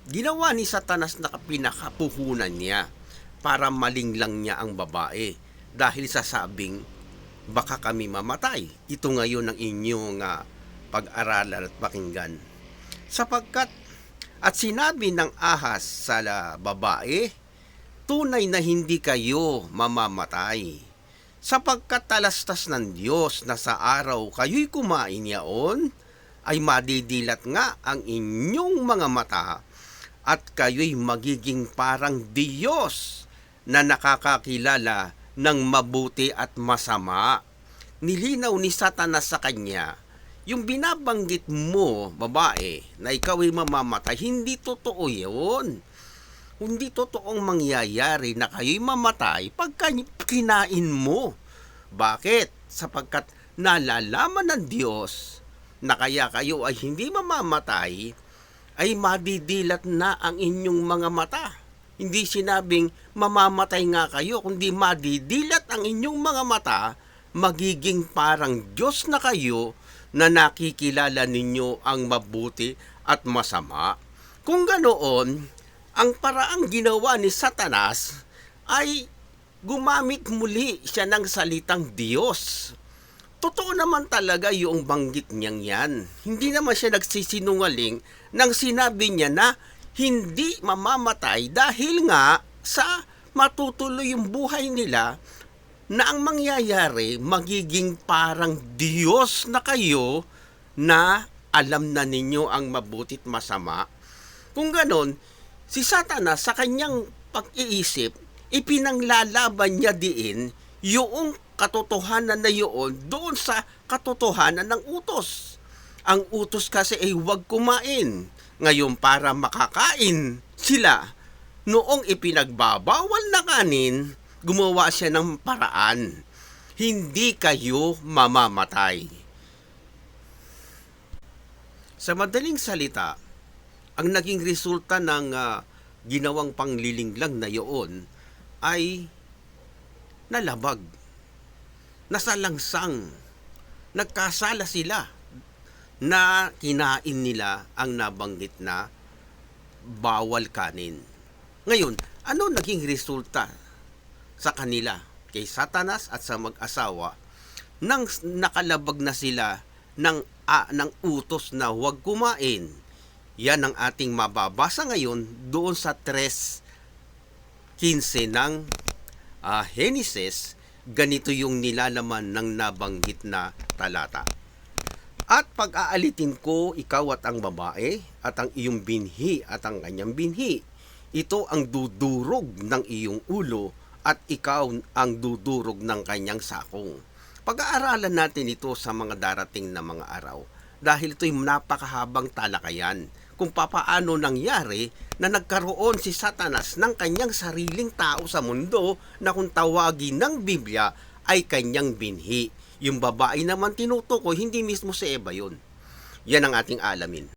Ginawa ni Satanas na pinakapuhunan niya para malinglang niya ang babae dahil sa sabing baka kami mamatay. Ito ngayon ang inyong pag-aralan at pakinggan. Sapagkat at sinabi ng ahas sa babae, tunay na hindi kayo mamamatay. Sapagkat talastas ng Diyos na sa araw kayo'y kumain yaon, ay madidilat nga ang inyong mga mata at kayo'y magiging parang Diyos na nakakakilala ng mabuti at masama. Nilinaw ni Satanas sa kanya, yung binabanggit mo, babae, na ikaw ay mamamatay, hindi totoo yun. Hindi totoong mangyayari na kayo'y mamatay pagka kinain mo. Bakit? Sapagkat nalalaman ng Diyos na kaya kayo ay hindi mamamatay, ay madidilat na ang inyong mga mata. Hindi sinabing mamamatay nga kayo, kundi madidilat ang inyong mga mata, magiging parang Diyos na kayo na nakikilala ninyo ang mabuti at masama. Kung ganoon, ang paraang ginawa ni Satanas ay gumamit muli siya ng salitang Diyos. Totoo naman talaga yung banggit niyang yan. Hindi naman siya nagsisinungaling nang sinabi niya na hindi mamamatay dahil nga sa matutuloy yung buhay nila na ang mangyayari magiging parang Diyos na kayo na alam na ninyo ang mabutit masama. Kung ganon, si Satanas sa kanyang pag-iisip, ipinanglalaban niya diin yung katotohanan na yun doon sa katotohanan ng utos. Ang utos kasi ay huwag kumain. Ngayon para makakain sila, noong ipinagbabawal na kanin, gumawa siya ng paraan. Hindi kayo mamamatay. Sa madaling salita, ang naging resulta ng ginawang panglilinglang na yun ay nalabag, nasalangsang, nagkasala sila na kinain nila ang nabanggit na bawal kanin. Ngayon, ano naging resulta sa kanila, kay Satanas at sa mag-asawa, nang nakalabag na sila ng utos na huwag kumain? Yan ang ating mababasa ngayon doon sa 3:15 ng Henesis. Ganito yung nilalaman ng nabanggit na talata. At pag-aalitin ko ikaw at ang babae at ang iyong binhi at ang kanyang binhi. Ito ang dudurog ng iyong ulo at ikaw ang dudurog ng kanyang sakong. Pag-aaralan natin ito sa mga darating na mga araw dahil ito'y napakahabang talakayan kung papaano nangyari na nagkaroon si Satanas ng kanyang sariling tao sa mundo na kung tawagin ng Biblia ay kanyang binhi. Yung babae naman tinutukoy, hindi mismo si Eva yun. Yan ang ating alamin.